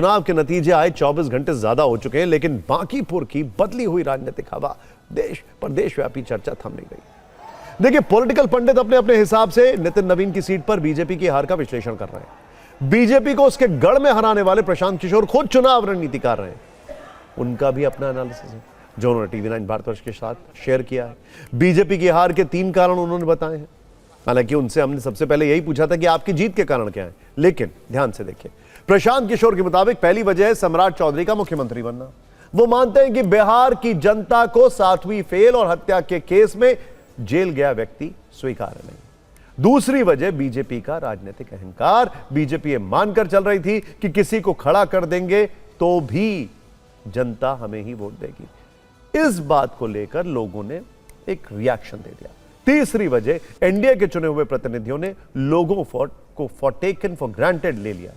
चुनाव के नतीजे आए 24 घंटे ज्यादा हो चुके हैं, लेकिन बांकीपुर की बदली हुई राजनीतिक हवा देशव्यापी चर्चा थम नहीं गई। देखिए, पॉलिटिकल पंडित अपने अपने हिसाब से नितिन नवीन की सीट पर बीजेपी की हार का विश्लेषण कर रहे हैं। बीजेपी को उसके गढ़ में हराने वाले प्रशांत किशोर खुद चुनाव रणनीतिकार रहे हैं, उनका भी अपना एनालिसिस है जो उन्होंने टीवी9 भारतवर्ष के साथ शेयर किया है। बीजेपी की हार के 3 कारण उन्होंने बताए हैं। हालांकि उनसे हमने सबसे पहले यही पूछा था कि आपकी जीत के कारण क्या है, लेकिन ध्यान से देखिए, प्रशांत किशोर के मुताबिक पहली वजह है सम्राट चौधरी का मुख्यमंत्री बनना। वो मानते हैं कि बिहार की जनता को 7वीं फेल और हत्या के केस में जेल गया व्यक्ति स्वीकार्य नहीं। दूसरी वजह बीजेपी का राजनीतिक अहंकार। बीजेपी ये मानकर चल रही थी कि किसी को खड़ा कर देंगे तो भी जनता हमें ही वोट देगी। इस बात को लेकर लोगों ने एक रिएक्शन दे दिया। तीसरी वजह, एनडीए के चुने हुए प्रतिनिधियों ने लोगों को फॉर टेकन फॉर ग्रांटेड ले लिया।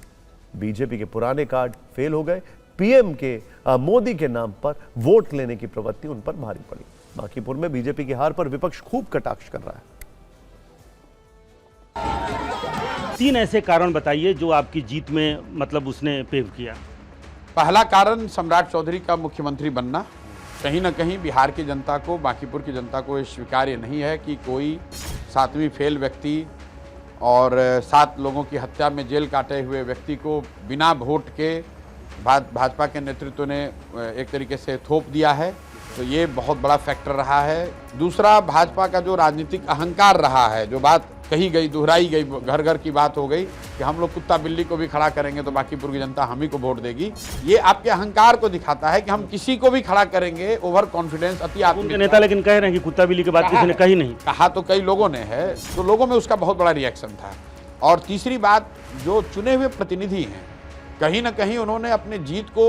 बीजेपी के पुराने कार्ड फेल हो गए। पीएम के मोदी के नाम पर वोट लेने की प्रवृत्ति उन पर भारी पड़ी। बांकीपुर में बीजेपी की हार पर विपक्ष खूब कटाक्ष कर रहा है। 3 ऐसे कारण बताइए जो आपकी जीत में मतलब उसने पेव किया। पहला कारण सम्राट चौधरी का मुख्यमंत्री बनना। कहीं ना कहीं बिहार की जनता को, बांकीपुर की जनता को ये स्वीकार्य नहीं है कि कोई 7वीं फेल व्यक्ति और 7 लोगों की हत्या में जेल काटे हुए व्यक्ति को बिना वोट के भाजपा के नेतृत्व ने एक तरीके से थोप दिया है। तो ये बहुत बड़ा फैक्टर रहा है। दूसरा, भाजपा का जो राजनीतिक अहंकार रहा है, जो बात कही गई, दोहराई गई, घर घर की बात हो गई कि हम लोग कुत्ता बिल्ली को भी खड़ा करेंगे तो बांकीपुर की जनता हम ही को वोट देगी। ये आपके अहंकार को दिखाता है कि हम किसी को भी खड़ा करेंगे। ओवर कॉन्फिडेंस, अति आत्मविश्वास। नेता लेकिन कह रहे हैं कि कुत्ता बिल्ली के बाद किसी ने कही नहीं। कहा तो कई लोगों ने है, तो लोगों में उसका बहुत बड़ा रिएक्शन था। और तीसरी बात, जो चुने हुए प्रतिनिधि हैं, कहीं ना कहीं उन्होंने अपने जीत को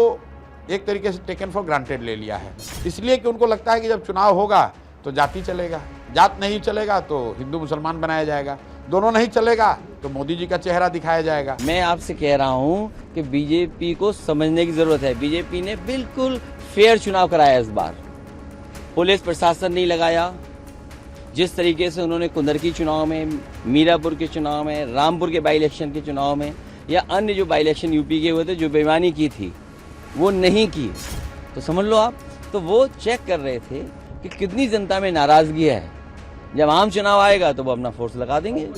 एक तरीके से टेकन फॉर ग्रांटेड ले लिया है। इसलिए कि उनको लगता है कि जब चुनाव होगा तो जाति चलेगा, जात नहीं चलेगा तो हिंदू मुसलमान बनाया जाएगा, दोनों नहीं चलेगा तो मोदी जी का चेहरा दिखाया जाएगा। मैं आपसे कह रहा हूं कि बीजेपी को समझने की जरूरत है। बीजेपी ने बिल्कुल फेयर चुनाव कराया इस बार। पुलिस प्रशासन नहीं लगाया। जिस तरीके से उन्होंने कुंदरकी चुनाव में, मीरापुर के चुनाव में, रामपुर के बाई इलेक्शन के चुनाव में या अन्य जो बाई इलेक्शन यूपी के हुए थे, जो बेईमानी की थी वो नहीं की, तो समझ लो आप, तो वो चेक कर रहे थे कि कितनी जनता में नाराजगी है। जब आम चुनाव आएगा तो वो अपना फोर्स लगा देंगे।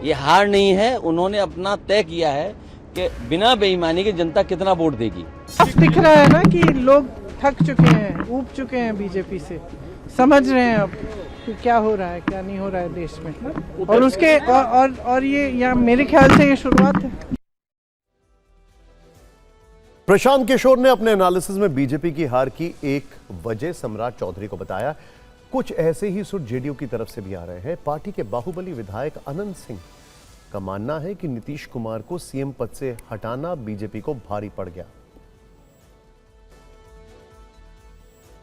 ये हार नहीं है, उन्होंने अपना तय किया है कि बिना बेईमानी के जनता कितना वोट देगी। दिख रहा है ना कि लोग थक चुके हैं, ऊब चुके हैं बीजेपी से, समझ रहे हैं अब कि क्या हो रहा है, क्या नहीं हो रहा है देश में। और उसके और ये या मेरे ख्याल से ये शुरुआत है। प्रशांत किशोर ने अपने एनालिसिस में बीजेपी की हार की एक वजह सम्राट चौधरी को बताया। कुछ ऐसे ही सुर जेडीयू की तरफ से भी आ रहे हैं। पार्टी के बाहुबली विधायक अनंत सिंह का मानना है कि नीतीश कुमार को सीएम पद से हटाना बीजेपी को भारी पड़ गया।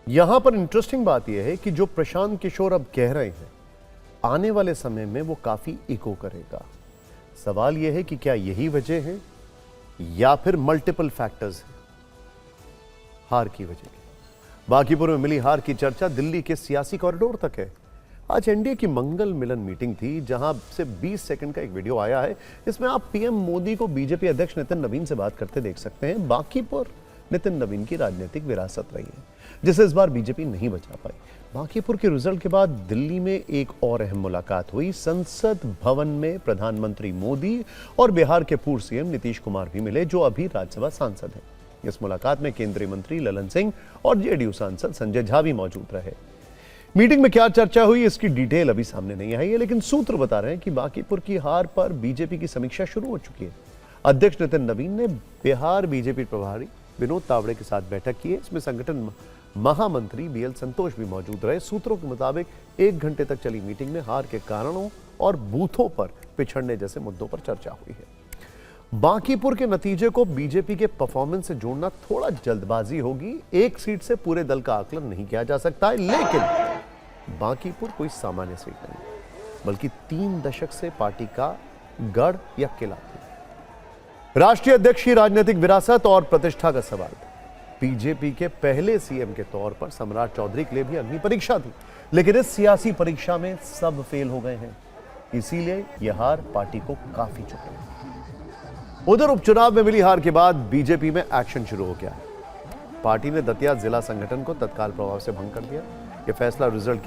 यहां पर इंटरेस्टिंग बात यह है कि जो प्रशांत किशोर अब कह रहे हैं, आने वाले समय में वो काफी इको करेगा। सवाल यह है कि क्या यही वजह है या फिर मल्टीपल फैक्टर्स हैं हार की वजह की। बांकीपुर में मिली हार की चर्चा दिल्ली के सियासी कॉरिडोर तक है। आज एनडीए की मंगल मिलन मीटिंग थी, जहां से 20 सेकंड का एक वीडियो आया है। इसमें आप पीएम मोदी को बीजेपी अध्यक्ष नितिन नवीन से बात करते देख सकते हैं। बांकीपुर नितिन नवीन की राजनीतिक विरासत रही है, जिसे इस बार बीजेपी नहीं बचा पाई। बांकीपुर के रिजल्ट के बाद दिल्ली में एक और अहम मुलाकात हुई। संसद भवन में प्रधानमंत्री मोदी और बिहार के पूर्व सीएम नीतीश कुमार भी मिले, जो अभी राज्यसभा सांसद हैं। इस मुलाकात में केंद्रीय मंत्री ललन सिंह और जेडीयू सांसद संजय झा भी मौजूद रहे। मीटिंग में क्या चर्चा हुई इसकी डिटेल अभी सामने नहीं आई है, लेकिन सूत्र बता रहे हैं कि बांकीपुर की हार पर बीजेपी की समीक्षा शुरू हो चुकी है। अध्यक्ष नितिन नवीन ने बिहार बीजेपी प्रभारी विनोद तावड़े के साथ बैठक की है। इसमें संगठन महामंत्री बीएल संतोष भी मौजूद रहे। सूत्रों के मुताबिक 1 घंटे तक चली मीटिंग में हार के कारणों और बूथों पर पिछड़ने जैसे मुद्दों पर चर्चा हुई है। बांकीपुर के नतीजे को बीजेपी के परफॉर्मेंस से जोड़ना थोड़ा जल्दबाजी होगी। एक सीट से पूरे दल का आकलन नहीं किया जा सकता है, लेकिन बांकीपुर कोई सामान्य सीट नहीं, बल्कि 3 दशक से पार्टी का गढ़ या किला थी। राष्ट्रीय अध्यक्ष की राजनीतिक विरासत और प्रतिष्ठा का सवाल। बीजेपी के पहले सीएम के तौर पर सम्राट चौधरी के लिए भी अग्नि परीक्षा थी, लेकिन इस सियासी परीक्षा में सब फेल हो गए हैं। इसीलिए यह हार पार्टी को काफी चुकी है। उधर उपचुनाव में मिली हार के बाद बीजेपी में एक्शन शुरू हो गया है। पार्टी ने दतिया जिला संगठन को तत्काल प्रभाव से भंग कर दिया। यह फैसला रिजल्ट की